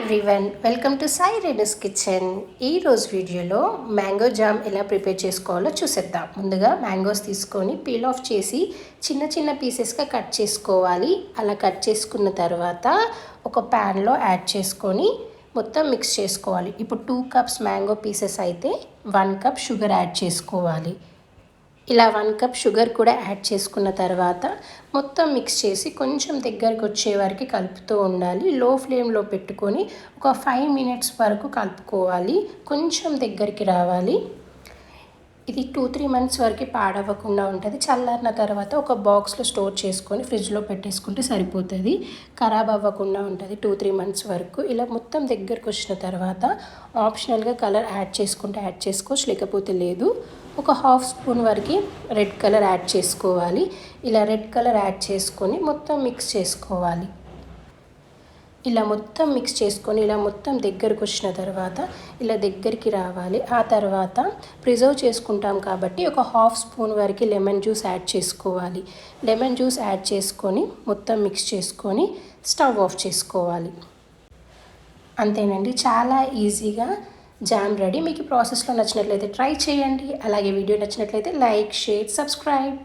Everyone, welcome to Sai Reddy's kitchen. ఈరోజు వీడియోలో mango jam ఎలా ప్రిపేర్ చేసుకోవాలో చూసేద్దాం. ముందుగా మ్యాంగోస్ తీసుకొని పీల్ ఆఫ్ చేసి చిన్న చిన్న పీసెస్గా కట్ చేసుకోవాలి. అలా కట్ చేసుకున్న తర్వాత ఒక ప్యాన్లో యాడ్ చేసుకొని మొత్తం మిక్స్ చేసుకోవాలి. ఇప్పుడు 2 కప్స్ మ్యాంగో పీసెస్ అయితే 1 కప్ షుగర్ యాడ్ చేసుకోవాలి. ఇలా 1 కప్ షుగర్ కూడా యాడ్ చేసుకున్న తర్వాత మొత్తం మిక్స్ చేసి కొంచెం దగ్గరికి వచ్చే వరకు కలుపుతూ ఉండాలి. లో ఫ్లేమ్లో పెట్టుకొని ఒక 5 మినిట్స్ వరకు కలుపుకోవాలి. కొంచెం దగ్గరికి రావాలి. ఇది 2-3 మంత్స్ వరకు పాడవ్వకుండా ఉంటుంది. చల్లారిన తర్వాత ఒక బాక్స్లో స్టోర్ చేసుకొని ఫ్రిడ్జ్లో పెట్టేసుకుంటే సరిపోతుంది. ఖరాబ్ అవ్వకుండా ఉంటుంది 2-3 మంత్స్ వరకు. ఇలా మొత్తం దగ్గరకు వచ్చిన తర్వాత ఆప్షనల్గా కలర్ యాడ్ చేసుకుంటే యాడ్ చేసుకోవచ్చు, లేకపోతే లేదు. ఒక 1/2 స్పూన్ వరకు రెడ్ కలర్ యాడ్ చేసుకోవాలి. ఇలా రెడ్ కలర్ యాడ్ చేసుకొని మొత్తం మిక్స్ చేసుకోవాలి. ఇలా మొత్తం మిక్స్ చేసుకొని ఇలా మొత్తం దగ్గరకు వచ్చిన తర్వాత ఇలా దగ్గరికి రావాలి. ఆ తర్వాత ప్రిజర్వ్ చేసుకుంటాం కాబట్టి ఒక 1/2 స్పూన్ వరకు లెమన్ జ్యూస్ యాడ్ చేసుకోవాలి. లెమన్ జ్యూస్ యాడ్ చేసుకొని మొత్తం మిక్స్ చేసుకొని స్టవ్ ఆఫ్ చేసుకోవాలి. అంతేనండి, చాలా ఈజీగా జామ్ రెడీ. మీకు ప్రాసెస్లో నచ్చినట్లయితే ట్రై చేయండి. అలాగే వీడియో నచ్చినట్లయితే లైక్, షేర్, సబ్స్క్రైబ్.